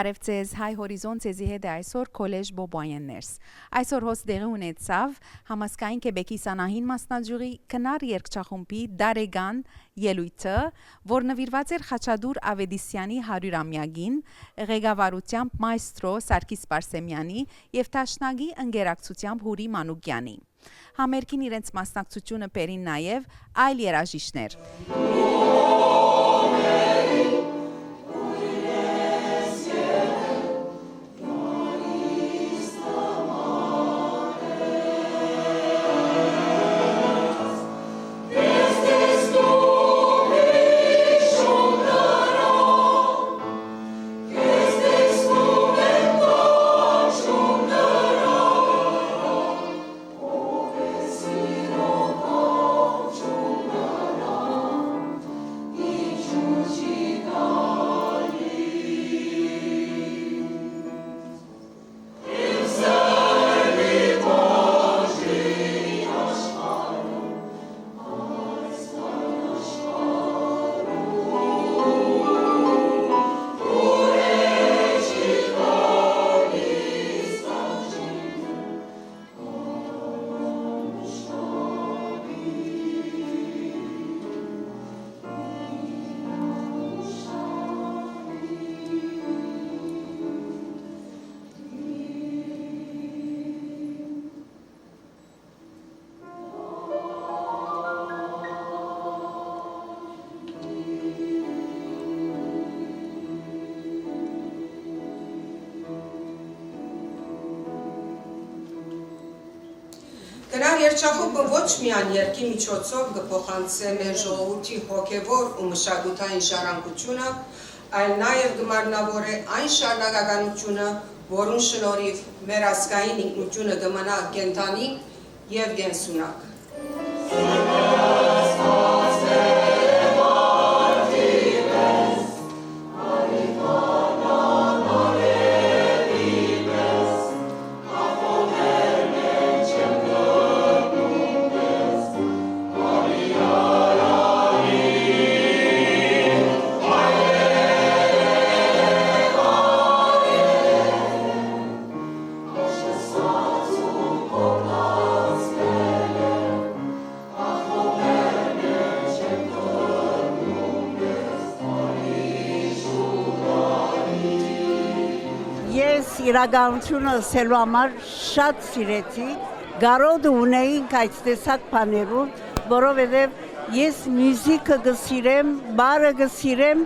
Բարև ձեզ, հայ հորիզոն ձեզի հետ է այսօր կոլեժ Բոբոյաններս։ Այսօր հոս դեղի ունեցավ համասկային Կեբեկի սանահին մասնաճյուղի քնար երգչախումբի դարեգան ելույթը, որ նվիրված էր Խաչատուր Ավետիսյանի 100-ամյակին, ղեկավարությամբ մայստրո Սարգիս Պարսեմյանի և դաշնագի ընկերակցությամբ Հուրի Մանուկյանի։ Համերգին իրենց մասնակցությունը բերին նաև այլ երաժիշտներ։ Կնար երգչախումբը ոչ միայն երգի միջոցով կփոխանցե մեր ժողովրդի հոգևոր ու մշակութային ժառանգությունը, այլ նաև կմարմնավորե այն շարունակականությունը, որուն շնորհիվ մեր ազգային ինքնությունը կմնա կենդանի և կենսունակ։ Ես իրականությունը ասելու համար շատ սիրեցի, գարոտ ունեինք այդ տեսակ բաներում, որովհետև ես մյուզիկը կսիրեմ, բարը կսիրեմ,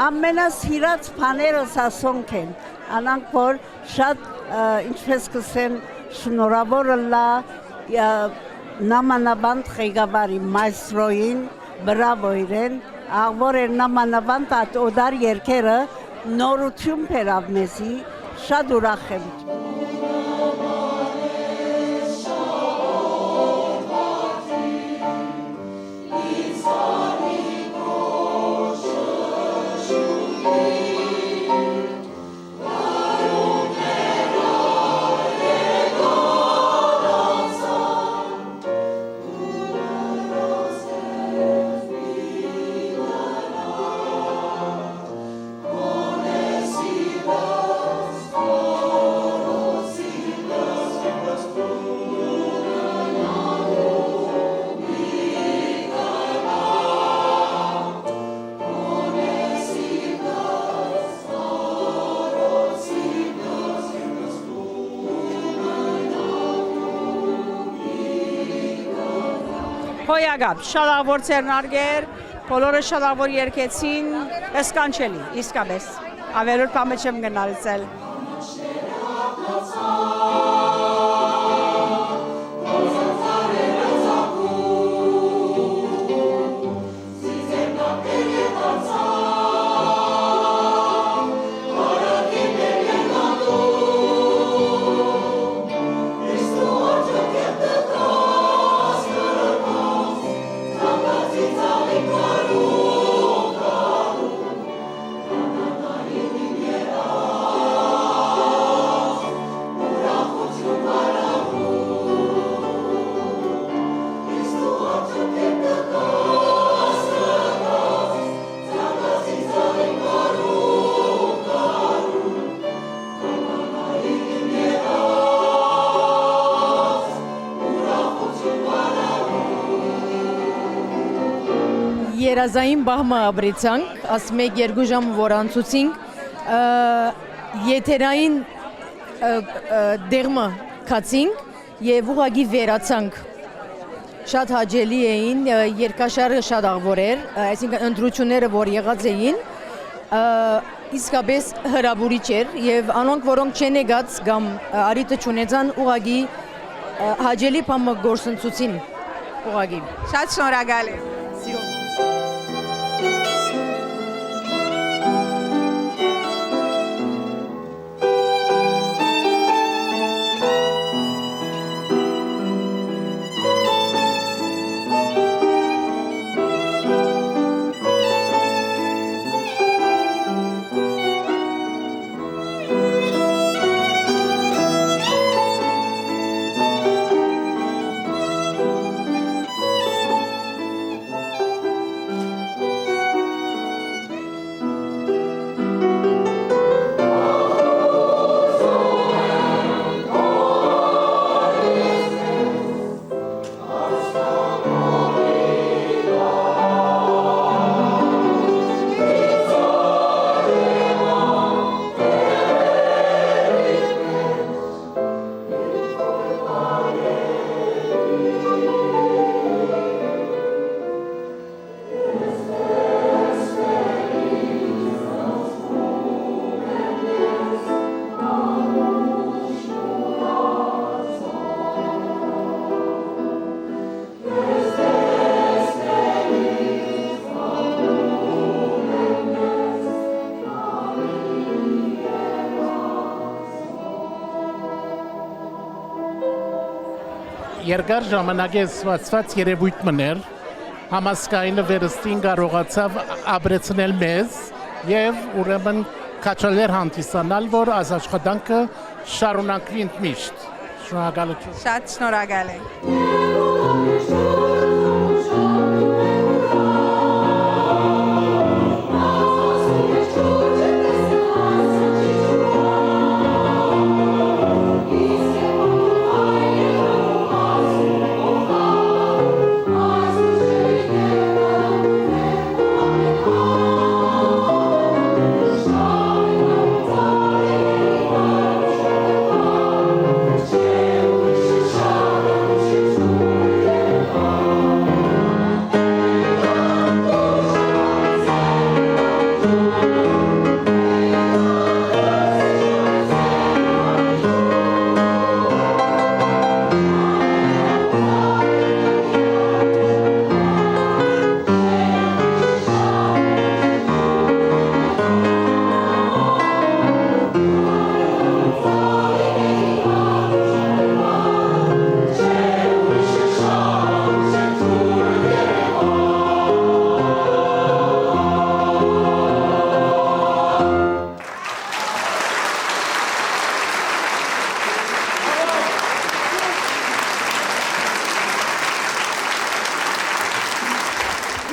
ամենասիրած բաներս ասոնք են, անանք որ շատ ինչպես կսեմ շնորհավոր լա նամանավանդ ղեկավարի մայստրոյին, բրավո իրեն, աղվոր էր նամանավանդ այդ օդար երգերը նորություն բերավ մեզի, շատ ուրախ եմ։ Հոյագապ, շալավոր ծերնարգեր, բոլորը շալավոր երկեցին, սկանչելի, իսկապես, ավերոր պամը չեմ գնալցել։ Oh երազային բահմը ապրեցանք, աս 1-2 ժամ որ անցուցինք, եթերային դեղմը կացինք և ուղագի վերացանք։ Շատ հաճելի էին, երկաշարը շատ աղվոր էր, այսինքն ընտրությունները որ եղած էին, իսկապես հրավուրիչ էր և անոնք որոնք չեն եկած կամ արիտը չունեցան ուղագի հաճելի բամը գործընծուցին ուղագի։ Շատ շնորհակալ եմ։ Սիրով։ Երկար ժամանակ է սվացված երևույթ մներ, համասկայինը վերստին կարողացավ ապրեցնել մեզ և ուրեմն կաչալեր հանդիսանալ, որ այս աշխատանքը շարունակվի ընդմիշտ։ Շնորհակալություն։ Շատ շնորհակալ եմ։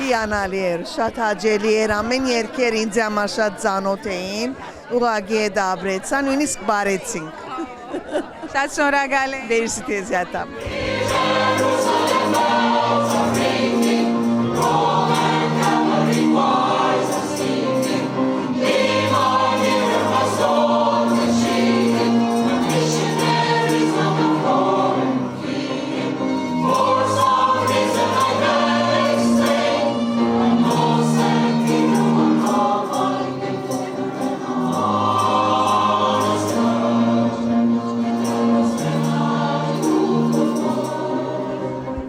հիանալի էր, շատ հաճելի էր, ամեն երկեր ինձ համար շատ ծանոթ էին, ուղղակի հետ ապրեցա, նույնիսկ բարեցինք։ Շատ շնորհակալ եմ։ Դերսի տեզյատամ։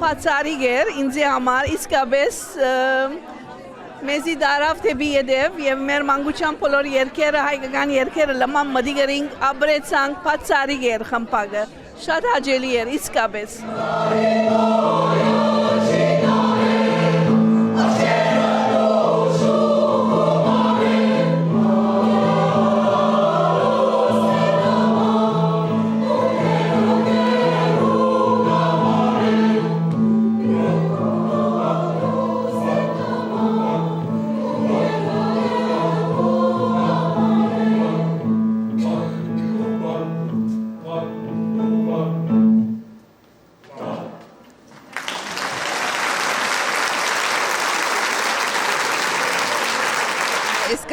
Բացառիկ էր ինձ համար իսկապես մեզի դարավ դեպի յետև և մեր մանկության բոլոր երգերը, հայկական երգերը լման մտիկ էինք, ապրեցանք, բացառիկ էր խմբակը, շատ հաճելի էր իսկապես։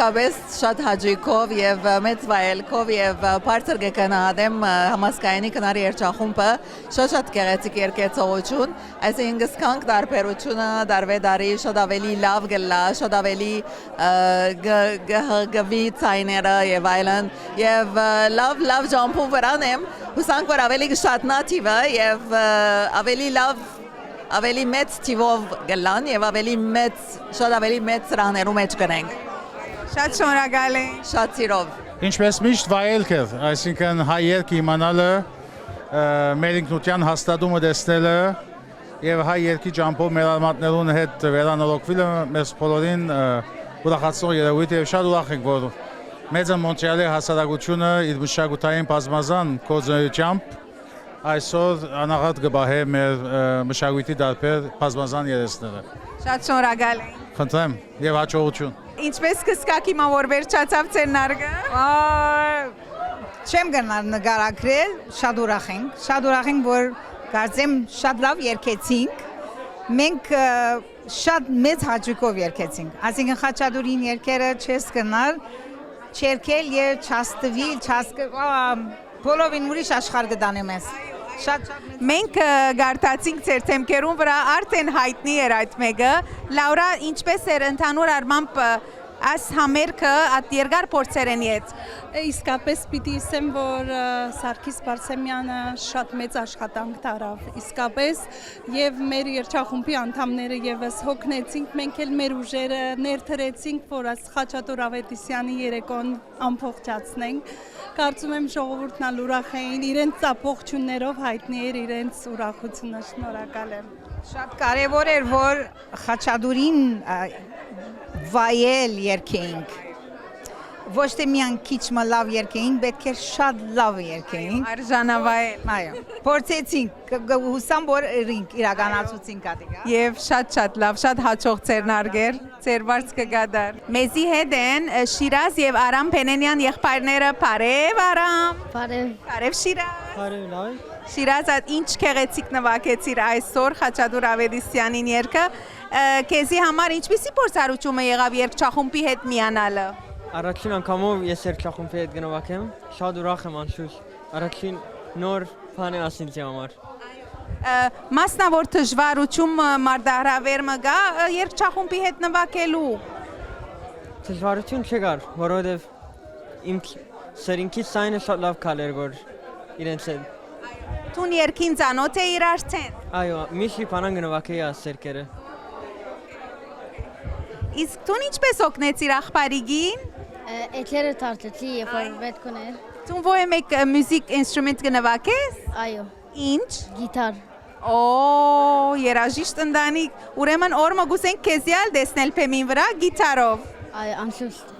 իսկապես շատ հաճույքով եւ մեծ վայելքով եւ բարձր գնահատեմ համասկայանի քնարի երգչախումբը շատ գեղեցիկ երկեցողություն, այսինքն սկանք տարբերությունը դարվեդարի շատ ավելի լավ գլա, շատ ավելի գվի ցայները եւ այլն եւ լավ ջամփու վրան եմ հուսանք որ ավելի շատ նատիվը եւ ավելի լավ ավելի մեծ թիվով գլան եւ շատ ավելի մեծ սրահներու մեջ կնենք։ Շատ շնորհակալ եմ։ Շատ սիրով։ Ինչպես միշտ վայելք է, այսինքն հայ երգ իմանալը, մեր ինքնության հաստատումը տեսնելը եւ հայ երգի ջամփով մեր արմատներուն հետ վերանորոգվելը մեզ բոլորին ուրախացնող երևույթ է եւ շատ ուրախ ենք որ մեծը Մոնտրեալի հասարակությունը իր մշակութային բազմազան կորձունեությամբ այսօր անաղատ գբահե մեր մշակույթի դարբեր բազմազան երեսները։ Շատ շնորհակալ եմ։ Խնդրեմ եւ հաջողություն։ Ինչպես կսկաք հիմա որ վերջացավ ցերնարգը։ Չեմ գնալ նկարագրել, շատ ուրախ ենք, որ կարծեմ շատ լավ երգեցինք։ Մենք շատ մեծ հաճույքով երգեցինք։ Այսինքն Խաչատուրին երգերը չես գնալ, չերկել եւ չաստվել, բոլորին ուրիշ աշխարհ կդանեմ ես։ Մենք գարտացինք ձեր թեմքերուն վրա արդեն հայտնի էր այդ մեկը։ Լաուրա, ինչպես էր ընդհանուր առմամբ այս համերգը այդ երկար փորձերենի հետ։ Իսկապես պիտի ասեմ, որ Սարգիս Բարսեմյանը շատ մեծ աշխատանք տարավ, իսկապես եւ մեր երգչախումբի անդամները եւս հոգնեցինք, մենք էլ մեր ուժերը ներդրեցինք, որ այս Խաչատուր Ավետիսյանի երեկոն ամփոփչացնենք։ Կարծում եմ ժողովուրդն ալ ուրախ էին, իրենց ծափողություններով հայտնի էր իրենց ուրախությունը, շնորհակալ եմ։ Շատ կարևոր էր, որ Խաչատուրին վայել երգեինք։ Ոչ թե միայն քիչ լավ երգեինք, պետք է շատ լավ երգեինք։ Արժանավայել։ Այո։ Փորձեցինք, հուսամ որ իրականացուցինք ադիգա։ Եվ շատ լավ, շատ հաջող ցերնարգեր, ձեր վարձ կգադար։ Մեզի հետ են Շիրազ եւ Արամ Փենենյան եղբայրները, Փարև Արամ։ Փարև Շիրազ։ Փարև լավ։ Շիրազ, ինչ քեղեցիկ նվագեցիր այսօր Խաչատուր Ավետիսյանին երգը։ Քեզի համար ինչպիսի փորձառություն եղավ երգչախումբի հետ միանալը։ Առաջին անգամով ես երգչախումբի հետ գնովակեմ, շատ ուրախ եմ անշուշտ։ Առաջին նոր բան է ասինցի համար։ Մասնավոր դժվարություն մարդահրավեր մը գա երգչախումբի հետ նվագելու։ Դժվարություն չկար, որովհետև իմ սերինքից սայնը շատ լավ քալեր որ իրենց հետ։ Տուն երգին ծանոթ է իր արդեն։ Այո, միշտ բանան գնովակեի աս երգերը։ Իսկ տուն ինչպես օգնեցիր աղբարիգին։ Էթերը թարթեցի, երբ որ պետք ուներ։ Տուն ո՞ե մեկ մյուզիկ ինստրումենտ կնվագես։ Այո։ Ինչ։ Գիտար։ Օ, երաժիշտ ընտանիք։ Ուրեմն օրը գուսենք քեզյալ տեսնել փեմին վրա գիտարով։ Այո, անշուշտ։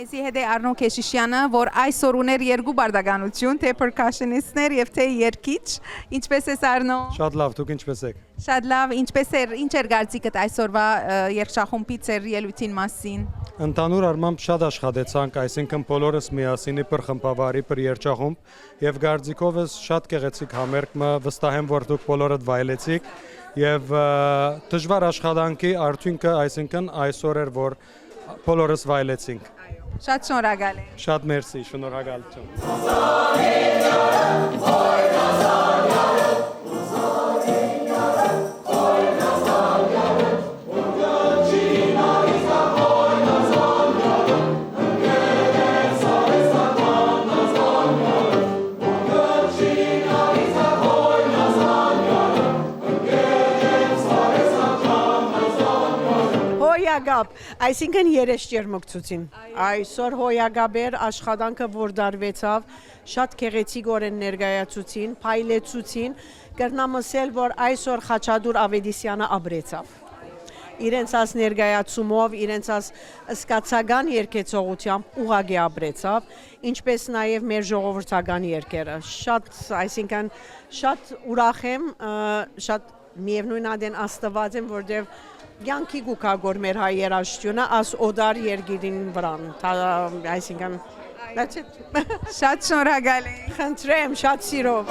Մեզի հետ է Արնո Քեշիշյանը, որ այսօր ուներ երկու բարդականություն, թե percussionist-ներ եւ թե երգիչ։ Ինչպես ես Արնո։ Շատ լավ, դուք ինչպես եք։ Շատ լավ, ինչ էր գարցիկդ այսօրվա երգչախումբի ծեր ելույթին մասին։ Ընդհանուր առմամբ շատ աշխատեցանք, այսինքն բոլորս միասին իբր խմբավարի, իբր երգչախումբ եւ գարձիկովս շատ գեղեցիկ համերգը վստահ եմ, որ դուք բոլորդ վայելեցիք եւ դժվար աշխատանքի արդյունքը, այսինքն այսօր էր, որ բոլորս վայելեցինք։ Շատ շնորհակալ եմ։ Շատ մերսի, շնորհակալություն։ Հոյագապ, այսինքն երես ջերմկցուցին։ Այսօր հոյագաբեր աշխատանքը որ դարվեցավ, շատ քեղեցիկորեն ներկայացուցին, փայլեցուցին, կրնամսել որ այսօր Խաչատուր Ավետիսյանը ապրեցավ։ Իրենց աս ներկայացումով, իրենց աս սկացական երկեցողությամբ ուղղակի ապրեցավ, ինչպես նաև մեր ժողովրդական երկերը։ Շատ, այսինքն շատ ուրախ եմ, շատ միևնույն ադեն աստված եմ, որտեղ Յանքի գուկագոր մեր հայ երաժշտությունը աս օդար երգիրին վրան, այսինքն that's it. Շատ շնորհակալ եմ։ Խնդրեմ, շատ սիրով։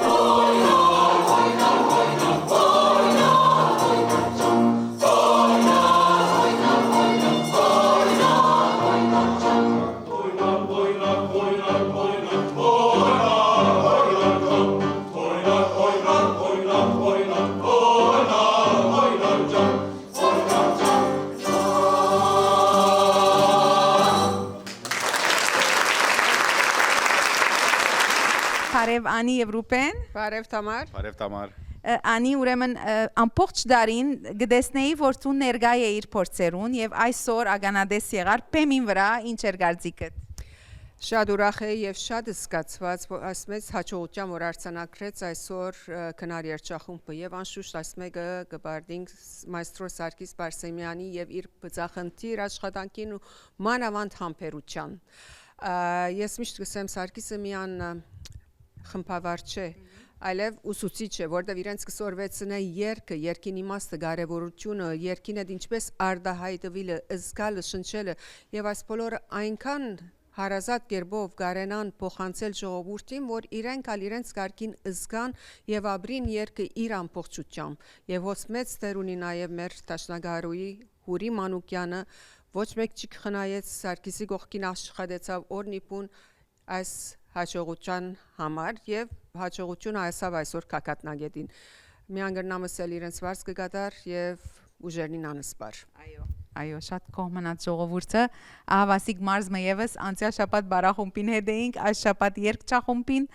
Բարև Անի եւ Ռուբեն։ Բարև Թամար։ Բարև Թամար։ Անի ուրեմն ամբողջ դարին գտեսնեի որ դու ներկայ էիր փորձերուն եւ այսօր ագանադես եղար փեմին վրա ինչ էր գարձիկդ։ Շատ ուրախ եմ եւ շատ զգացված, որ այս մեծ հաջողությամբ որ արձանագրեց այսօր քնար երգչախումբը եւ անշուշտ այս մեկը գբարդինք մայստրո Սարգիս Բարսեմյանի եւ իր բծախնդիր աշխատանքին ու մանավանդ համբերության։ Ես միշտ կսեմ Սարգիսը միան խմբավար չէ, այլև ուսուցիչ է, որտեղ իրենց կսորվեցնե երգը, երգին իմաստը, կարևորությունը, երգին այդ ինչպես արդահայտվելը, զգալը, շնչելը եւ այս բոլորը այնքան հարազատ կերպով կարենան փոխանցել ժողովրդին, որ իրենք ալ իրենց կարգին զգան եւ ապրին երգը իր ամբողջությամբ եւ հոց մեծ տեր ունի նաեւ մեր Տաշնագարուի Հուրի Մանուկյանը ոչ մեկ չի խնայեց Սարգիսի կողքին աշխատեցավ օրնիպուն այս հաջողության համար եւ հաջողությունը այսավ այսօր կակատնագետին միանգրնամսել իրենց վարձ կգադար եւ ուժերին անսպար Այո, շատ կողմնած ժողովուրդը ահավասիկ մարզմը եւս անցյալ շաբաթ բարախումբին հետ էինք, այս շաբաթ երգչախումբին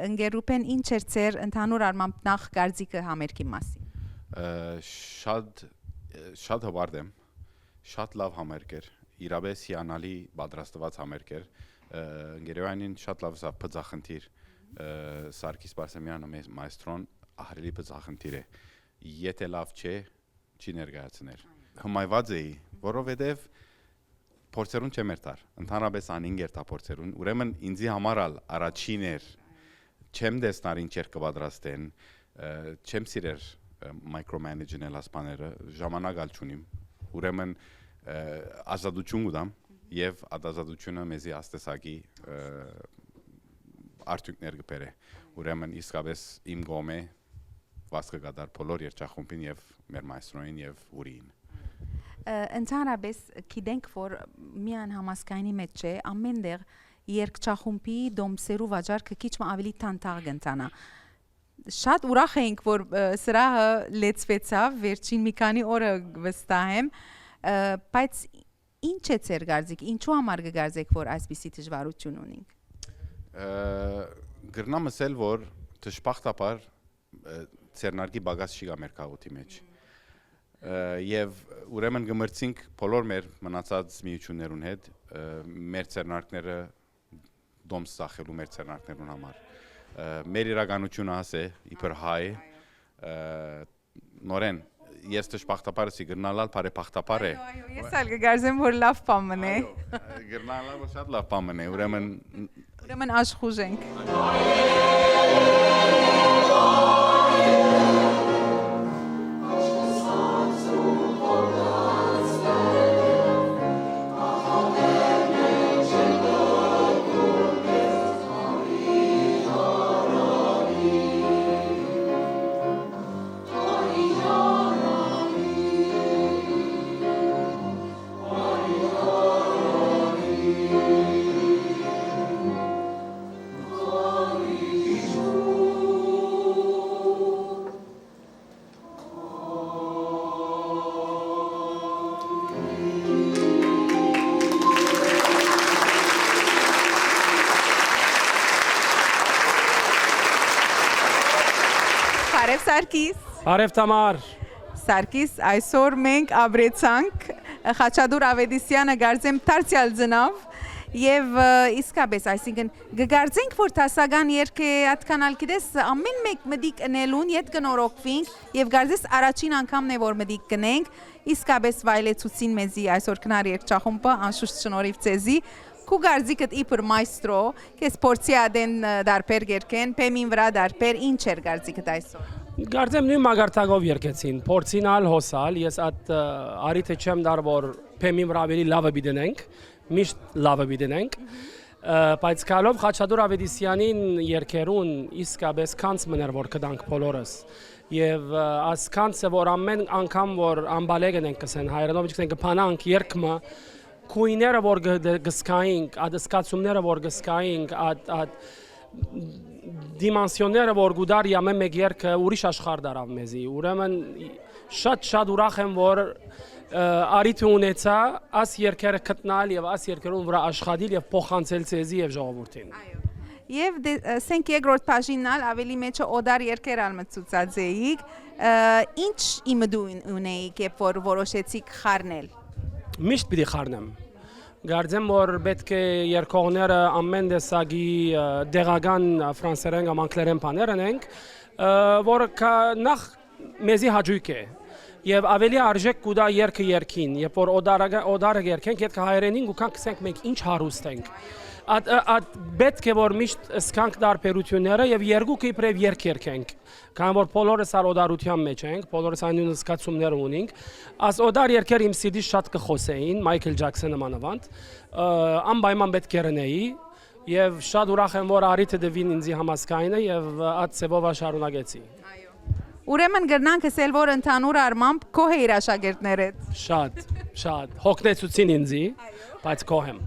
ընկերուպեն ինչ էր ծեր ընդհանուր առմամբ նախ գարձիկը համերգի մասին։ Շատ հվարդ եմ, շատ լավ համերգ էր, իրապես հիանալի պատրաստված համերգ էր, ընկերոյանին շատ լավ սա բծախնդիր, Սարգիս Բարսեմյանը մայստրոն ահրելի բծախնդիր է, եթե լավ չէ, չի ներկայացնել։ Հմայված էի, որովհետև փորձերուն չեմ երթար, ընդհանրապես անինգ երթա փորձերուն, ուրեմն ինձի համար առաջին էր, չեմ դեսնար ինչ էր կպատրաստեն, չեմ սիրեր micromanaging-ել ասպաները, ժամանակ ալ չունիմ, ուրեմն ազատություն ուտամ եւ ազատությունը մեզի աստեսակի արդյունքներ կբերե, ուրեմն իսկապես իմ գոմե վասկը գադար բոլոր երգչախումբին եւ մեր մայստրոին եւ ուրին։ Ընդհանրապես գիտենք որ միան համասկայնի մեջ չէ ամենտեղ երգչախումբի դոմսերու վաճառքը քիչ ավելի թանթաղ կընթանա շատ ուրախ ենք որ սրահը լեցվեցավ վերջին մի քանի օրը վստահ եմ բայց ինչ է ծեր գարձիկ ինչու համար կգարձեք որ այսպիսի դժվարություն ունենք գրնամսել որ դժբախտաբար ծերնարգի բագաս չի գա մեր քաղաքի մեջ եւ ուրեմն գմրցինք բոլոր մեր մնացած միություններուն հետ մեր ծերնարկները դոմս սախելու մեր ծերնարկներուն համար մեր իրականությունը ասե իբր հայ նորեն ես դժբախտաբար էի գրնալալ բարեփախտաբար է ես ալ կգարձեմ որ լավ բան մնե գրնալալ որ շատ լավ բան մնե ուրեմն աշխուժենք Սարգիս։ Արև Թամար։ Սարգիս, այսօր մենք ապրեցանք Խաչատուր Ավետիսյանը գարձեմ դարձյալ ծնավ եւ իսկապես այսինքն գգարձենք որ տասական երկե atkanal գիտես ամեն մեկ մդիկ ընելուն իդ կնորոքվինք եւ գարձես առաջին անգամն է որ մդիկ կնենք իսկապես վայելեցուցին մեզի այսօր քնար երկչախումբը անշուշտ շնորհիվ ցեզի քու գարձիկդ իբր մայստրո կես փորձի ադեն դարբեր երկեն փեմին վրա դարբեր ինչ էր գարձիկդ այսօր Գարձեմ նույն մագարտակով երկեցին փորձինալ հոսալ ես այդ արիթը չեմ դար որ փեմին վրա ավելի լավը բիդենենք միշտ լավը բիդենենք բայց կալով Խաչատուր Ավետիսյանին երկերուն իսկապես կանց մներ որ կդանք բոլորս եւ ասկանցը որ ամեն անգամ որ ամբալեգն ենք կսեն հայրենով չենք կփանանք երկմը քույները որ գսկայինք ադսկացումները որ գսկայինք ад դիմենսիոնները որ գուդար ամեն մեկ երկը ուրիշ աշխարհ դարավ մեզի ուրեմն շատ ուրախ եմ որ արիթ ունեցա աս երկերը գտնալ եւ աս երկերուն վրա աշխատել եւ փոխանցել ցեզի եւ ժողովրդին Եվ սենք երկրորդ բաժինալ ավելի մեջը օդար երկեր ալմծուցած էիք ինչ իմդու ունեիք երբ որ որոշեցիք խառնել Միշտ պիտի խառնեմ Գարձեմ որ պետք է երկողները ամեն տեսակի դեղական ֆրանսերեն կամ անգլերեն բաներ ունենք որ նախ մեզի հաճույք է Եվ ավելի արժեք կուտա երկը երկին, երբ որ օդարը երկենք, ետ կհայրենին ու կանք կսենք մենք ինչ հարուստ ենք։ Այդ պետք է որ միշտ սկանք դարբերությունները եւ երկուքը իբրև երկ երկենք։ Քան որ բոլորս ալ օդարության մեջ ենք, բոլորս այն զգացումներ ունենք, աս օդար երկեր իմ սիրտի շատ կխոսեին, Մայքլ Ջաքսոնը մանավանդ, անպայման պետք է ռնեի եւ շատ ուրախ եմ որ արիթը դվին ինձի համասկայինը եւ այդ ծևով շարունակեցի։ Ուրեմն գրնանք ասել որ ընդհանուր առմամբ քո է իր աշակերտներդ Շատ հոգնեցուցին ինձի բայց կոհեմ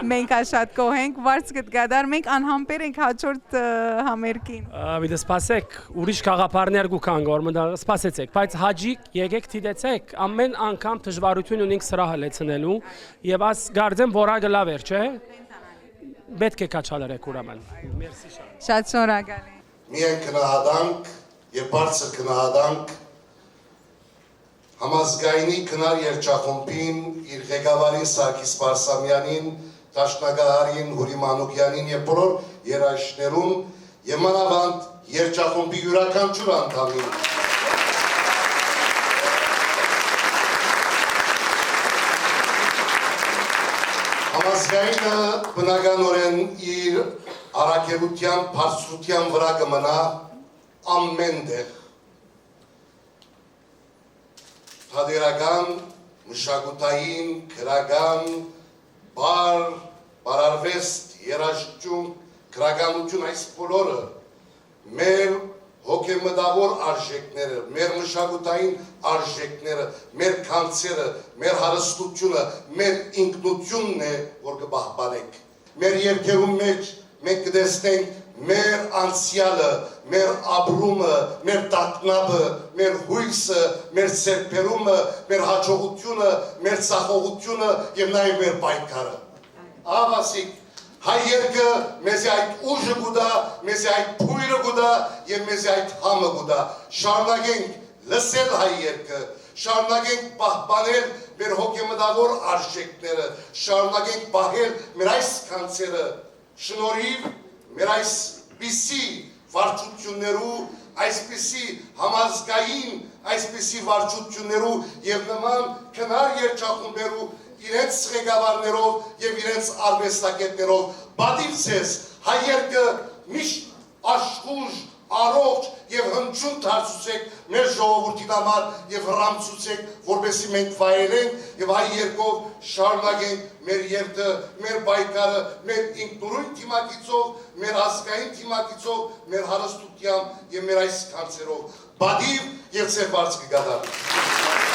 Մենք շատ կոհենք վարձ կդգադար մենք անհամբեր ենք հաջորդ համերգին Վիդե սպասեք ուրիշ խաղապարներ գուքան որ մտա սպասեցեք բայց հաջիկ եկեք դիտեցեք ամեն անգամ դժվարություն ունենք սրահը լեցնելու եւ աս գարձեմ որակը լավ էր չէ պետք է կաչալերեք ուրեմն մերսի շատ շնորհակալ եմ Միայն կնահատանք եւ բարձր կնահատանք համազգայնի քնար երջախումբին իր ղեկավարին Սարգիս Բարսամյանին, Տաշնագահարին Հուրի Մանուկյանին եւ բոլոր երաժիշտներուն եւ մանավանդ երջախումբի յուրաքանչյուր անդամին Համազգայինը բնականորեն իր Արաքելության բարձրության վրա կմնա ամեն տեղ Թադերական, մշակութային, քրական, բարարվեստ, երաժշտություն, քրականություն այս բոլորը մեր հոգեմտավոր արժեքները, մեր մշակութային արժեքները, մեր կանցերը, մեր հարստությունը, մեր ինքնությունն է, որ կպահպանենք։ Մեր երկերում մեջ մենք կտեսնենք մեր անցյալը, մեր ապրումը, մեր տակնապը, մեր հույսը, մեր սերպերումը, մեր հաջողությունը, մեր ծախողությունը եւ նաեւ մեր պայքարը։ Ավասիկ, հայ երկը մեզի այդ ուժը գուտա, մեզի այդ փույրը գուտա եւ մեզի այդ համը գուտա։ Շարունակենք լսել հայ երկը, շարունակենք պահպանել մեր հոգեմտավոր արժեքները, շարունակենք պահել մեր այս կանցերը, շնորհիվ մեր այսպիսի վարչություններու, այսպիսի համազգային, այսպիսի վարչություններու եւ նման քնար երջախումբերու իրենց ղեկավարներով եւ իրենց արվեստագետներով բադիվ ցես հայ երկը միշտ աշխուժ առողջ եւ հնչյուն դարձուցեք մեր ժողովրդի համար եւ հրամցուցեք որպեսզի մենք վայելենք եւ հայ երկով շարունակենք մեր երթը, մեր պայքարը, մեր ինքնուրույն թիմակիցով, մեր ազգային թիմակիցով, մեր հարստությամբ եւ մեր այս կանցերով բադիվ եւ ծեր բարձ կգադար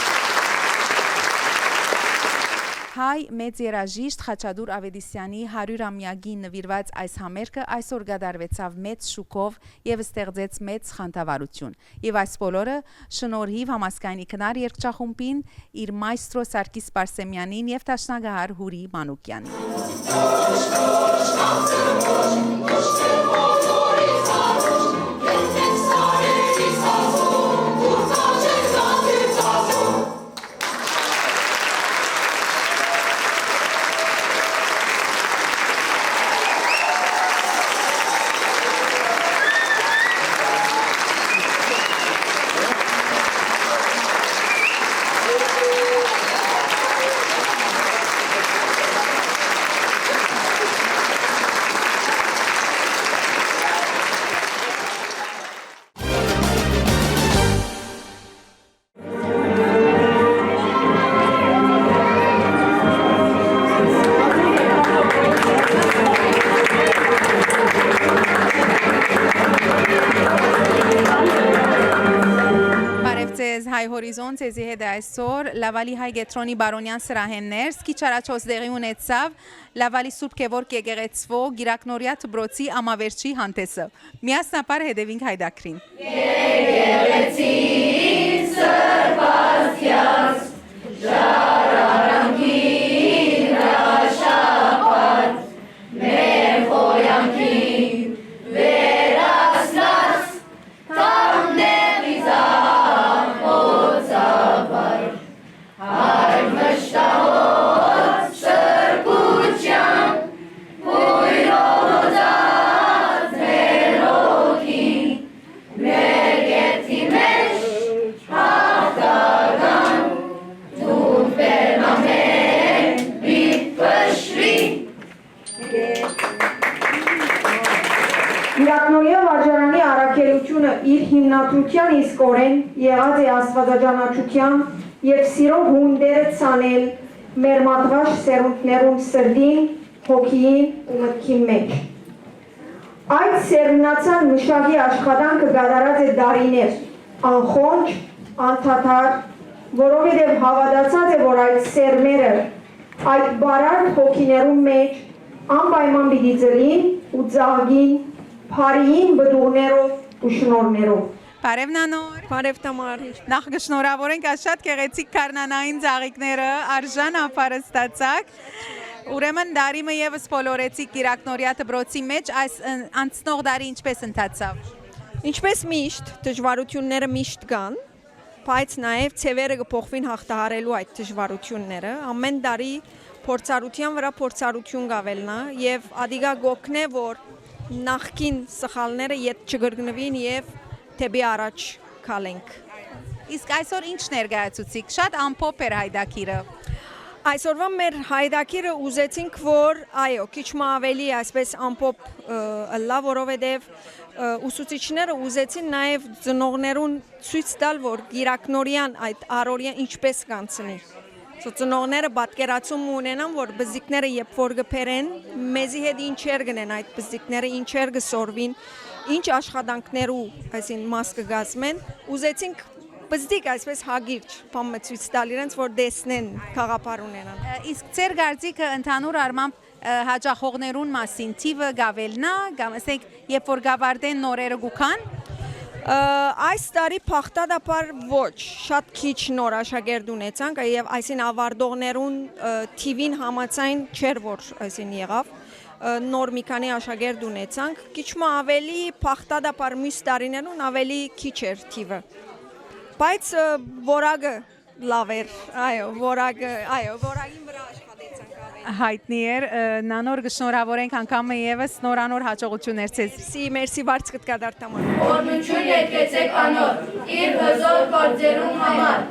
Հայ մեծ երաժիշտ Խաչատուր Ավետիսյանի 100-ամյակին նվիրված այս համերգը այսօր գդարվեցավ մեծ շուկով եւ ստեղծեց մեծ խանդավառություն։ Եվ այս բոլորը շնորհիվ համասկայնի քնար երգչախումբին, իր մայստրո Սարգիս Բարսեմյանին եւ Տաշնագահար Հուրի Մանուկյանին։ ձեզ հայ հորիզոն ցեզի հետ այսօր լավալի հայ գետրոնի բարոնյան սրահեններ սկիչարաչոս դեղի ունեցավ լավալի Սուրբ Գևորգ եկեղեցվո Գիրակնորիա Տբրոցի ամավերջի հանդեսը միասնապար հետևինք հայդակրին Եկեղեցին Սրբաստիած ժառանգին հաշապատ մեր խոյանքին վերացնած Տամնեղիզան խոցաբար հայր մշտահոտ սրբության հույրոզած մեր հոգին մեր երդի մեջ հաղթական դուր բերնամեն բիտ պշրի Գիրակնորիա վարժարանի առաքելությունը իր հիմնադրության իսկորեն եղած է աստվածաճանաչության և սիրո հունդերը ցանել մեր մատղաշ սերունդներում սրդին, հոգիին ու մտքի մեջ։ Այդ սերմնացան մշակի աշխատանքը գադարած է դարիներ, անխոնջ, անդադար, որովհետև հավատացած է, որ այդ սերմերը այդ բարակ հոգիներում մեջ անպայման պիտի ծլին ու ծաղկին Փարիին բդուղներով ու շնորներով։ Բարև Նանոր։ Բարև Տամար։ Նախ կշնորհավորենք շատ գեղեցիկ քարնանային ծաղիկները արժան ապարը ստացակ։ Ուրեմն դարիմը եւս բոլորեցիկ Գիրակնորիա Տբրոցի մեջ այս անցնող դարի ինչպես ընթացավ։ Ինչպես միշտ դժվարությունները միշտ կան, բայց նաև ցևերը կփոխվին հաղթահարելու այդ դժվարությունները։ Ամեն տարի փորձառության վրա փորձառություն կավելնա եւ ադիգա գոքնե որ նախքին սխալները ետ չգրգնվին եւ թեպի առաջ քալենք։ Իսկ այսօր ինչ ներկայացուցիք։ Շատ ամփոփ էր հայդակիրը։ Այսօրվա մեր հայդակիրը ուզեցինք, որ այո, քիչ ավելի այսպես ամփոփ լավ, որովհետև ուսուցիչները ուզեցին նաև ծնողներուն ցույց տալ, որ Գիրակնորիան այդ առօրյա ինչպես կանցնի։ Ծնողները պատկերացում ունենան, որ բզիկները երբ որ կփերեն, մեզի հետ ինչեր գնեն այդ բզիկները, ինչեր կսորվին, ինչ աշխատանքներու, այսին մաս կգազմեն, ուզեցինք բզիկ այսպես հագիրճ, բամը ցույց տալ իրենց, որ տեսնեն, խաղապար ունենան։ Իսկ ձեր գարձիկը ընդհանուր առմամբ հաճախողներուն մասին թիվը գավելնա, կամ ասենք, երբ որ գավարտեն նորերը գուքան։ Այս տարի փախտադապար ոչ, շատ քիչ նոր աշակերտ ունեցանք եւ այսին ավարտողներուն թիվին համաձայն չէր որ այսին եղավ նոր մի քանի աշակերտ ունեցանք քիչ ավելի փախտադապար մյուս տարիներուն ավելի քիչ էր թիվը բայց որակը լավ էր որակին վրա աշխատեցանք հայտնի էր նանոր կշնորհավորենք անգամ եւս նորանոր հաջողություններ ցեզ։ Մերսի բարձ կդարտաման։ Օրհնություն եկեցեք անոր, իր հզոր գործերուն համար։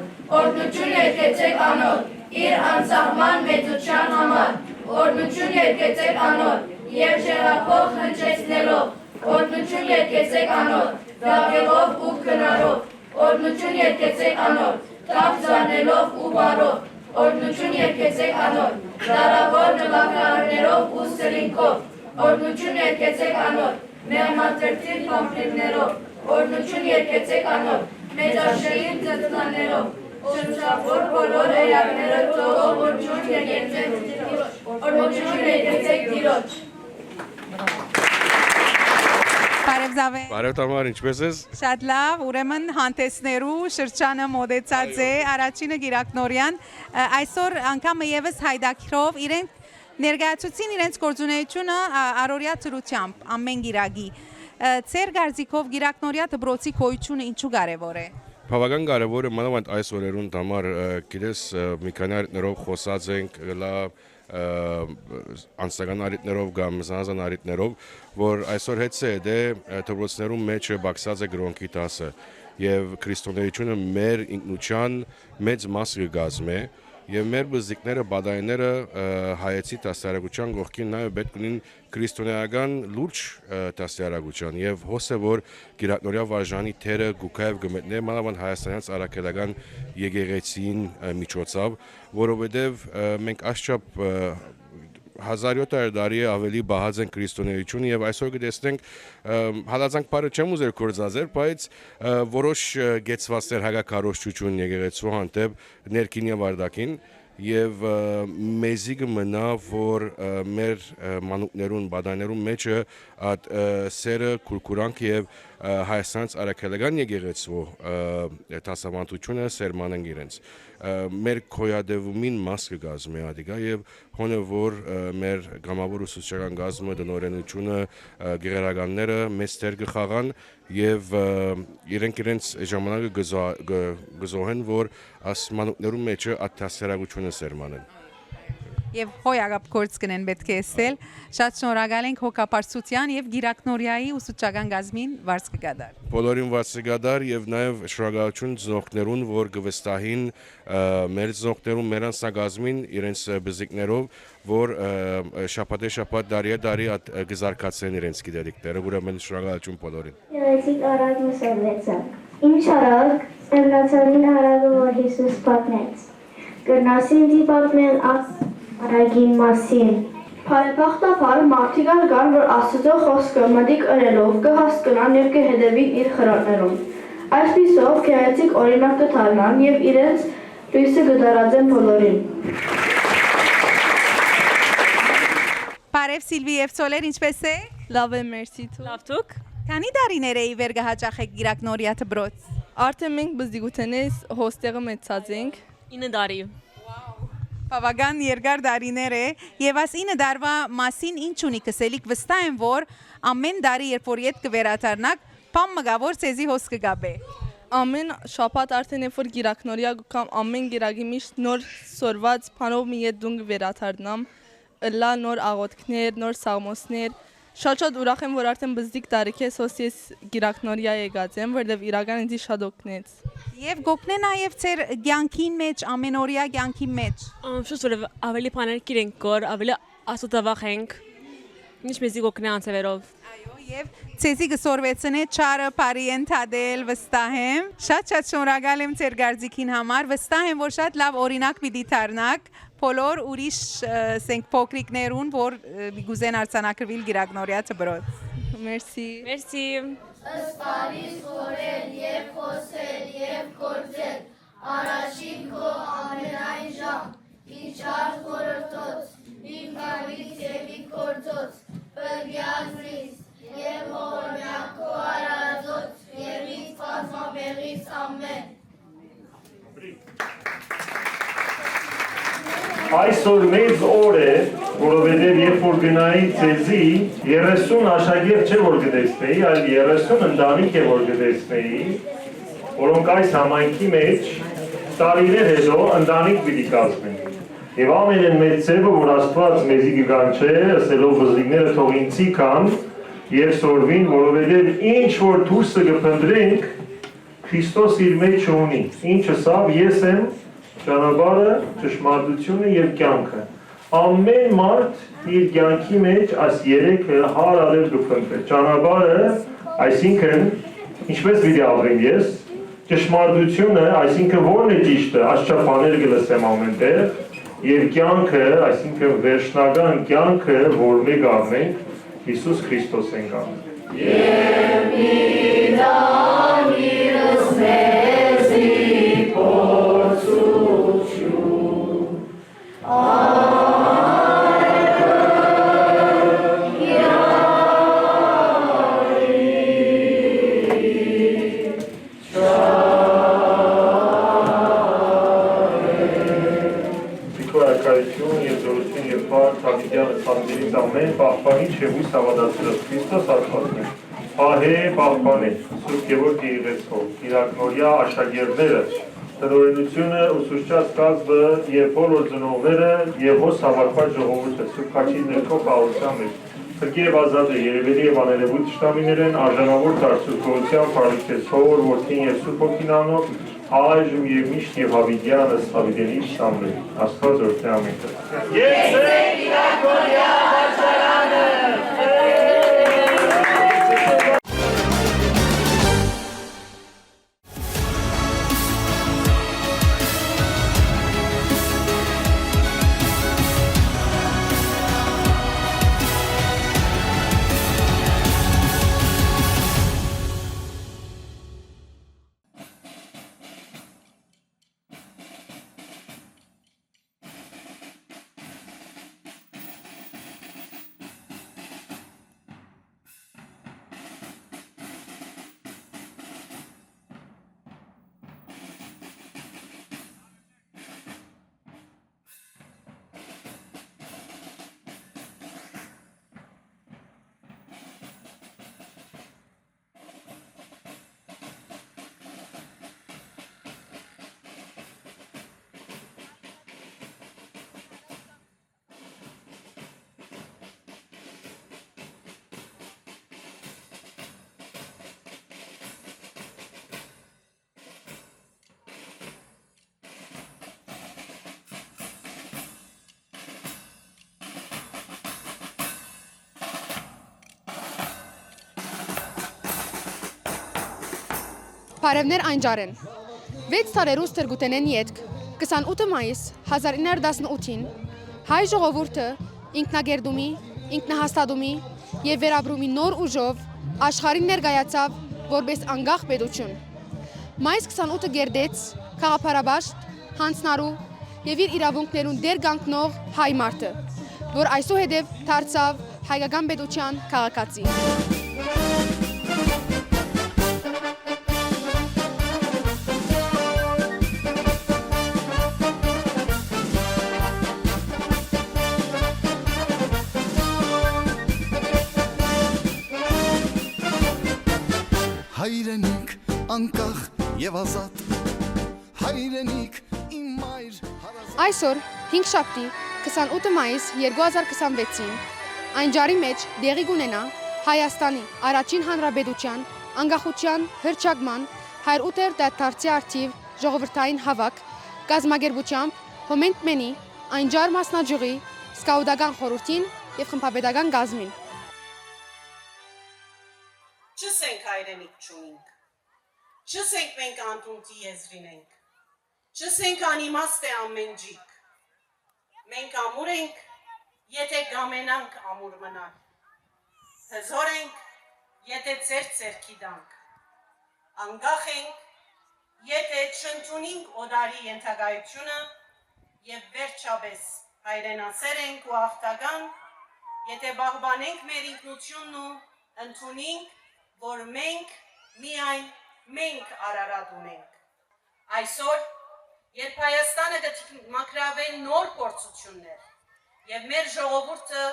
Օրհնություն եկեցեք անոր, իր անսահման մեծության համար։ Օրհնություն եկեցեք անոր, եւ շեղախող հնչեցնելով։ Օրհնություն եկեցեք անոր, դավելով ու քնարով։ Օրհնություն եկեցեք անոր, տավ զանելով ու բարով։ Օրհնություն եկեցեք անոր, դարավոր նվագարներով ու սրինքով, օրհնություն եկեցեք անոր, մեղմատրտիր պամպիրներով, օրհնություն եկեցեք անոր, մեջաշեին ծծնաներով, շրջավոր բոլոր էրակները թողով օրհնություն եկեցեք Տիրոջ։ Բարև Զավեն։ Բարև Տամար, ինչպես ես։ Շատ լավ, ուրեմն հանդեսներու շրջանը մոդեցած է, առաջինը Գիրակնորիան, այսօր անգամ եւս հայդակիրով իրենք ներկայացուցին իրենց գործունեությունը առօրյա ծրությամբ ամեն գիրագի։ Ձեր գարձիկով Գիրակնորիա Տբրոցի գոյությունը ինչու կարևոր է։ Բավական կարևոր է մանավանդ այս օրերուն Տամար, գիտես մի քանի առիթներով խոսած ենք լավ անձնական առիթներով կամ զանազան առիթներով, որ այսօր հետ է դե Տբրոցներում մեջը բացած է գրոնքի 10-ը եւ քրիստոնեությունը մեր ինքնության մեծ մաս կգազմե եւ մեր բզիկները բադայները հայեցի տասարակության գողքին նաեւ պետք ունին քրիստոնեական լուրջ տասարակության եւ հոսը որ Գիրակնորիա վարժանի թերը գուկայով գմետնե մանավանդ հայաստանյան առաքելական եկեղեցին միջոցով որովհետեւ մենք աշխապ 1700 տարի ավելի բահած են քրիստոնեությունը եւ այսօր կտեսնենք հալածանք բարը չեմ ուզեր կորզազեր, բայց որոշ գեցվածներ հագակարոշչություն եկեղեցու հանդեպ ներքին եւ արտաքին եւ մեզի կմնա որ մեր մանուկներուն բադայներուն մեջը այդ սերը քուրքուրանք եւ Հայաստանց արաքելական եկեղեցու տասավանդությունը սերմանեն իրենց մեր քոյադևումին մաս կգազմի ադիգա եւ հոնը որ մեր գամավոր ուսուցչական գազմը դնորենությունը գերականները մեծ դեր կխաղան եւ իրենց ժամանակը գզոհեն որ ասմանուկներու մեջը ատասերագությունը սերմանեն Եվ հոյագապ կորց կնեն պետք է ասել, շատ շնորհակալ ենք հոգապարծության եւ Գիրակնորիայի ուսուցչական գազմին վարձ կգադար։ Բոլորին վարձ կգադար եւ նաեւ շնորհակալություն ծնողներուն, որ գվստահին մեր ծնողներուն մեր անցագազմին իրենց բզիկներով, որ շաբաթ դարի գզարկացեն իրենց գիտելիքները, ուրեմն շնորհակալություն բոլորին։ Երեցիկ արագ մսովեցակ։ Ինչ արագ, սերնացավին արագը, որ Հիսուս պատմեց։ Գրնասին դիպատմեն արագին մասին։ Բարեբախտաբար մարդիկ կան, որ Աստծո խոսքը մտիկ ընելով կհասկանան եւ կհետևին իր խրատներուն։ Այսպիսով գեղեցիկ օրինակ կդառնան եւ իրենց լույսը կդարածեն բոլորին։ Բարև Սիլվի եւ Սոլեր, ինչպես է։ Լավ է, մերսի դու։ Լավ դուք։ Քանի տարիներ էի վեր կհաճախեք Գիրակնորիա դբրոց։ Արդեն մենք բզդիգութենես հոստեղը մեծած ենք 9 տարի։ Բավական երկար տարիներ է եւ աս 9 տարվա մասին ինչ ունի կսելիք վստահ եմ որ ամեն տարի երբ որ իդ կվերադառնաք բամ մգավոր ցեզի հոս կգաբե ամեն շաբաթ արդեն երբ որ Գիրակնորիա կամ ամեն գիրագի միշտ նոր սորված բանով մի ետ դուն կվերադառնամ լա նոր աղոթքներ նոր սաղմոսներ շատ ուրախ եմ որ արդեն բզդիկ տարիքես հոս ես Գիրակնորիա եկած եմ որտեվ իրական ինձ շատ օգնեց Եվ գոքնե նաև ձեր կյանքին մեջ, ամենօրյա կյանքի մեջ։ Շուտ որ ավելի բաներ գիրենք կոր, ավելի աստուծավախենք։ Ինչ մեզի գոքնե անցերով։ Այո, եւ ցեզի գսորվեցնե չարը բարի ընթադել վստահ եմ։ Շատ շնորհակալ եմ ձեր գարձիկին համար, վստահ եմ որ շատ լավ օրինակ պիտի դառնաք բոլոր ուրիշ սենք փոքրիկներուն, որ գուզեն արձանագրվել Գիրակնորիա դբրոց։ Մերսի։ Մերսի։ Ըսպարիս խորել և խոսել և գործել, առաջին քո ամենայն ժամ, ինչ արդ խորորդոց, իմ կավից և իմ գործոց, պրգյազնից և հողորմյակ քո արածոց, և իմ պազմաբեղից ամեն։ Այսօր մեծ օր է, որովհետև երբ որ գնայի ցեզի 30 աշակերտ չէ որ կտեսնեի, այլ 30 ընտանիք է որ կտեսնեի, որոնք այս համայնքի մեջ տարիներ հետո ընտանիք պիտի կազմեն։ Եվ ամենեն մեծ ցևը, որ Աստված մեզի կգանչե, ասելով բզդիկները թող ինձի կան եւ սորվին, որովհետև ինչ որ դուրսը կփնտրենք, Քրիստոս իր մեջ ունի։ Ինչը սա ես եմ ճանապարհը, ճշմարտությունը եւ կյանքը։ Ամեն մարդ իր կյանքի մեջ այս երեքը հարարել կփնտրի։ Ճանապարհը, այսինքն ինչպես պիտի ապրեմ ես, ճշմարտությունը, այսինքն ո՞րն է ճիշտը, աստչափաներ կլսեմ ամենտեղ, եւ կյանքը, այսինքն վերջնական կյանքը, որ մենք առնենք, Հիսուս Քրիստոս ենք առնել։ Եվ իդանիրս մեզի փորձություն, ամեն պահպանի չևույս հավատացրով Քրիստոս Աստվածն է, պահե պահպան է, Սուրբ Գևորգ եկեղեցով, Գիրակնորիա աշակերտները, տնօրենությունը, ուսուցչած կազմը եւ բոլոր ծնողները եւ հոս հավաքված ժողովուրդը Սուրբ Խաչի ներքո խաղաղության մեջ, փրկի եւ ազատ է, երևելի եւ աներևույթ շտամիներեն արժանավոր դարձու գողության փառքես հոր, որդին եւ Սուրբ Հոգին անով, այժմ եւ միշտ եւ հավիտյանս հավիտենի շամբել, Աստված օրհնի ամեն։ Բարևներ Անջարեն։ 6 տարերու Ստրգուտենեն ետք 28 մայիս 1918-ին հայ ժողովուրդը ինքնագերդումի, ինքնահաստատումի եւ վերաբրումի նոր ուժով աշխարհին ներկայացավ որպես անկախ պետություն։ Մայիս 28-ը գերդեց խաղապարաբաշտ հանցնարու եւ իր իրավունքներուն դեր կանգնող հայ մարդը, որ այսուհետև դարձավ հայկական պետության քաղաքացի։ Հայրենիք անկախ եւ ազատ հայրենիք իմ մայր Այսօր 5 շաբթի 28 մայիս 2026-ին Անջարի մեջ դեղի կունենա Հայաստանի առաջին հանրապետության անկախության հռչակման 108-րդ դատարկ արդիվ ժողովրդային հավաք կազմակերպությամբ Հոմենտմենի Անջար մասնաճյուղի սկաուտական խորհրդին եւ խմբապետական գազմին Չսենք հայրենիք չունենք, չսենք մենք անտունտի եզրին ենք, չսենք անիմաստ է ամեն ջիկ, մենք ամուր ենք, եթե գամենանք ամուր մնալ, հզոր ենք, եթե ձերքի դանք, անկախ ենք, եթե չընդունենք օդարի ենթակայությունը և վերջապես հայրենասեր ենք ու աղթական, եթե բաղբանենք մեր ինքնությունն ու ընդունենք, որ մենք միայն մենք Արարատ ունենք։ Այսօր, երբ Հայաստանը կմաքրավե նոր փորձություններ եւ մեր ժողովուրդը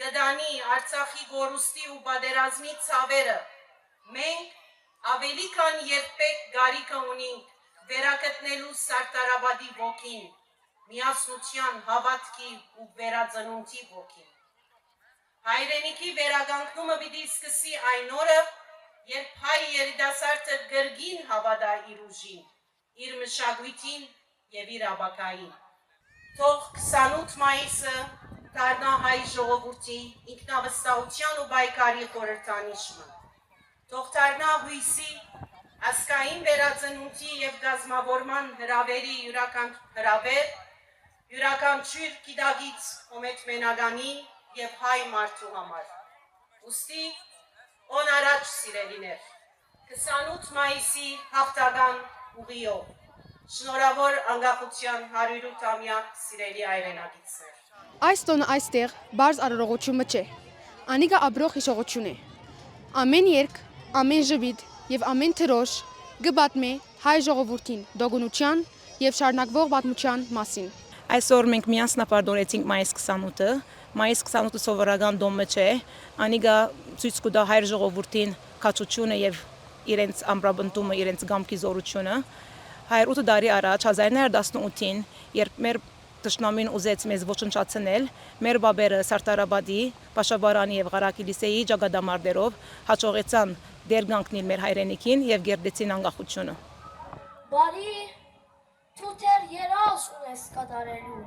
կդանի Արցախի գորուստի ու պատերազմի ցավերը, մենք ավելի քան երբեք գարիքը ունենք վերակտնելու Սարտարաբադի ոգին, միասնության, հավատքի ու վերածնունդի ոգին։ Հայրենիքի վերականգնումը պիտի սկսի այն օրը, երբ հայ երիտասարդը գրգին հավատա իր ուժին, իր մշակույթին եւ իր ապագային։ Թող 28 մայիսը դառնա հայ ժողովրդի ինքնավստահության ու պայքարի խորհրդանիշը։ Թող դառնա հույսի, ազգային վերածնունդի եւ գազմավորման հրավերի յուրաքանչյուր գիտակից Հոմենտմենագանի եւ հայ մարդու համար։ Ուստի On առաջ սիրելիներ, 28 մայիսի հաղթական ուղիով, շնորհավոր անկախության 108-ամյակ սիրելի հայրենակիցներ։ Այս տոնը այստեղ բարձ արարողությունը չէ, անիկա ապրող հիշողություն է։ Ամեն երկ, ամեն ժպիտ եւ ամեն թրոշ կպատմի հայ ժողովրդին դոգունության եւ շարունակվող պատմության մասին։ Այսօր մենք միասնապարտորեցինք մայիս 28-ը, մայիս 28-ը սովորական դոմը չէ, անիկա ցույց կտա հայ ժողովրդին քաջությունը եւ իրենց ամբրաբնտումը, իրենց գամքի զորությունը։ 108 տարի առաջ 1918-ին, երբ մեր Տշնամին ուզեց մեզ ոչնչացնել, մեր բաբերը Սարտարաբադի, Պաշավարանի եւ Ղարակի լիսեի ճակատամարտերով հաջողեցան դեր կանգնել մեր հայրենիքին եւ գերդեցին անկախությունը։ Բարի թութեր երաս ունես կատարելու,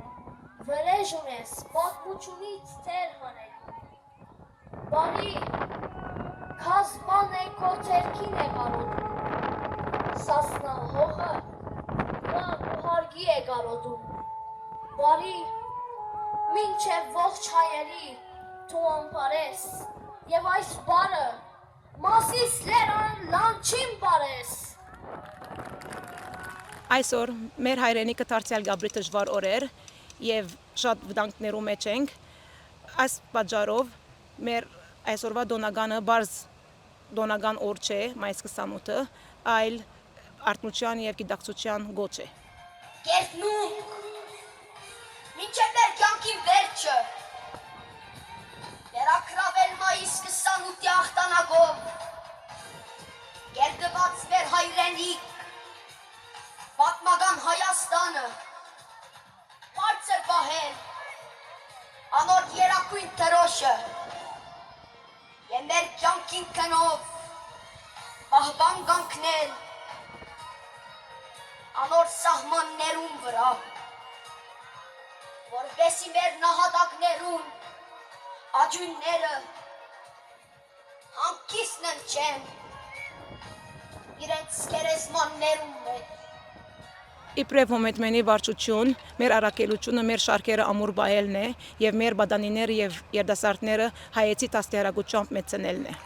վրեժ ունես պատմությունից տեր հանելու։ Բարի կազման է քո թերքին է կարոտում, սասնա հողը կան ու հարգի է կարոտում։ Բարի մինչև ողջ հայերի դու անպարես եւ այս բարը մասիս լերան լանչին բարես։ Այսօր մեր հայրենիքը դարձյալ գաբրի դժվար օրեր եւ շատ վտանգներու մեջ ենք։ Այս պատճառով մեր այսօրվա դոնագանը բարձ դոնական օր չէ, մայիս 28-ը, այլ արտնության եւ գիտակցության գոչ է։ Գերտնում մինչև մեր կյանքի վերջը վերակրավել մայիս 28-ի աղթանակով կերկված մեր հայրենիք պատմական Հայաստանը բարձր պահել անոր երակույն թրոշը և մեր կյանքին քնով պահպան կանգնել անոր սահմաններուն վրա որպեսի մեր նահատակներուն աջունները հանկիսն ընչեն իրենց գերեզմաններում է։ Իբրև Հոմետմենի վարչություն, մեր առաքելությունը, մեր շարքերը ամուր բայելն է եւ մեր բադանիները եւ երդասարտները հայեցի տաստիարակությամբ մեծնելն է։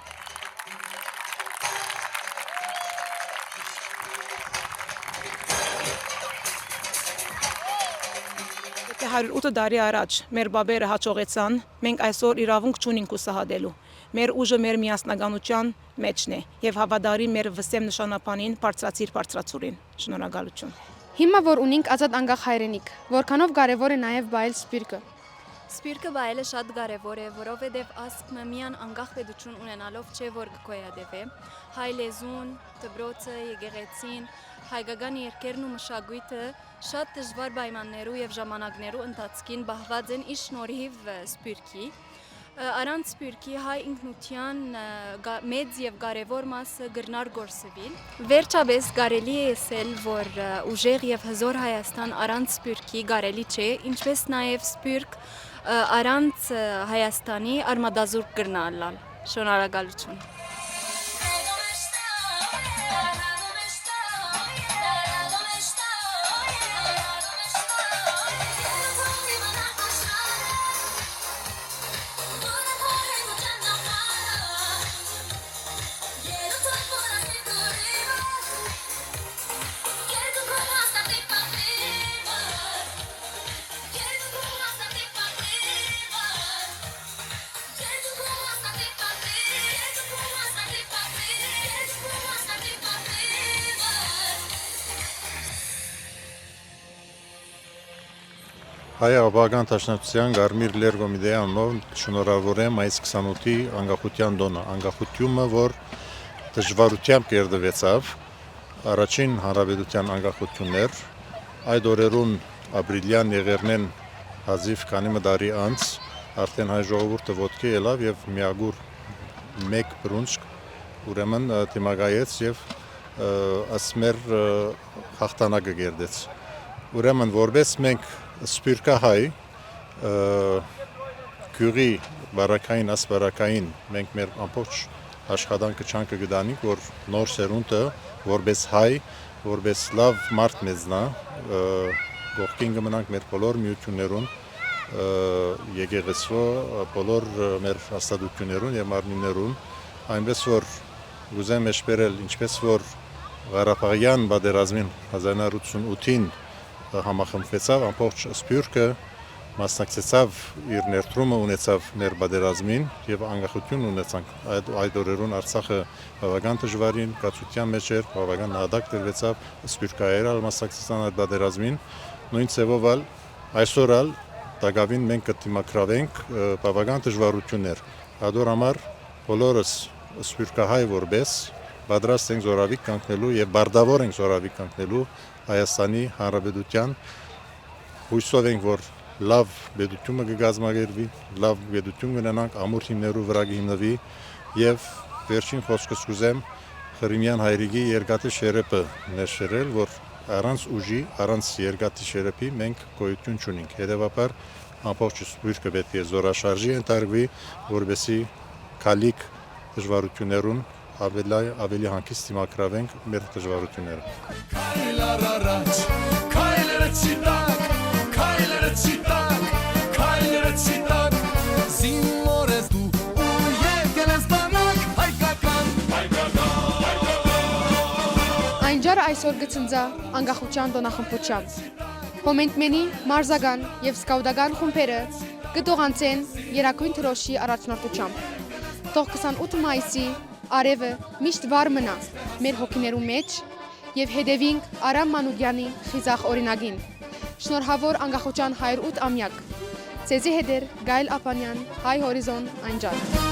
Եթե 108 տարի առաջ մեր բաբերը հաջողեցան, մենք այսօր իրավունք չունենք ուսահատելու։ Մեր ուժը մեր միասնականության մեջն է եւ հավատարի մեր վսեմ նշանապանին բարձրացիր բարձրացուրին։ Շնորհակալություն։ Հիմա որ ունենք ազատ անկախ հայրենիք, որքանով կարևոր է նաև բայել սպիրկը։ Սպիրկը բայելը շատ կարևոր է, որովհետև ասկը միան անկախ պետություն ունենալով չէ, որ կգոյատևե։ Հայ լեզուն, դպրոցը, եկեղեցին, հայկական երկերն ու մշակույթը շատ դժվար պայմաններու եւ ժամանակներու ընթացքին բահված են իր շնորհիվ սպիրկի։ Առանց սպիրկի հայ ինքնության մեծ եւ կարևոր մասը գրնար գործվին։ Վերջապես կարելի է ասել, որ ուժեղ եւ հզոր Հայաստան առանց սպիրկի կարելի չէ, ինչպես նաեւ սպիրկ առանց Հայաստանի արմատազուրկ գրնալալ։ Շնորհակալություն։ Հայ ապագան տաշնակցության Գարմիր Լերգոմիդեի անունով շնորհավորեմ այս 28-ի անկախության տոնը, անկախությունը, որ դժվարությամբ կերտվեցավ, առաջին հանրապետության անկախություններ, այդ օրերուն ապրիլյան եղերնեն հազիվ քանի տարի անց արդեն հայ ժողովուրդը ոտքի ելավ եւ միագուր մեկ բրունջք ուրեմն դիմակայեց եւ ասմեր հաղթանակը կերտեց։ Ուրեմն որպես մենք սպիրկահայ քյուրի բարակային ասպարակային մենք մեր ամբողջ աշխատանքը չանք գտանենք, որ նոր սերունդը որպես հայ, որպես լավ մարդ մեծնա, գողքին կմնանք մեր բոլոր միություններուն, եկեղեցու բոլոր մեր հաստատություններուն եւ մարմիններուն, այնպես որ գուզեմ մեջբերել, ինչպես որ Ղարաբաղյան պատերազմին 1988-ին համախմբվեցավ ամբողջ սպիրկը, մասնակցեցավ իր ներդրումը ունեցավ մեր պատերազմին եւ անկախություն ունեցանք այդ օրերուն Արցախը բավական դժվարին կացության մեջ էր, բավական նահատակ դրվեցավ, սպիրկայերը մասնակցեցան այդ պատերազմին, նույն ձևով այսօր դակավին մենք կդիմակրավենք բավական դժվարություններ։ Ադոր համար բոլորս սպիրկահայ որպես պատրաստ ենք զորավիք կանգնելու եւ բարդավոր ենք զորավիք կանգնելու Հայաստանի Հանրապետության, հույսով ենք, որ լավ պետությունը կգազմագերվի, լավ պետություն կունենանք, ամուր հիմներու վրա կհիմնվի եւ վերջին խոսքս կուզեմ Ղրիմյան հայրիկի երկաթի շերեփը ներշերել, որ առանց ուժի, առանց երկաթի շերեփի մենք գոյություն չունենք։ Հետևաբար ամբողջ սպիրկը պետք է զորաշարժի ընթարկվի, որովհետեւ քալիք դժվարություններուն ավելի հանգիստ դիմակրավենք մեր դժվարությունները։ Քայլեր առաջ, քայլերը ցիտակ, քայլերը ցիտակ, քայլերը ցիտակ, զինվորես դու ու եկել ես բանակ, հայկական, հայկական։ Այն ջարը այսօր գծնձա անկախության տոնախմբությամբ։ Հոմենտմենի, մարզական եւ սկաուտական խումբերը կտողանցեն Երակույն Թրոշի առաջնորդությամբ։ Թող 28 մայիսի Արևը միշտ վառ մնա մեր հոգիներու մեջ եւ հետևինք Արամ Մանուկյանի խիզախ օրինագին։ Շնորհավոր անկախության 108 ամյակ։ Ցեզի հետ էր Գայլ Ապանյան, Հայ Հորիզոն Անջան։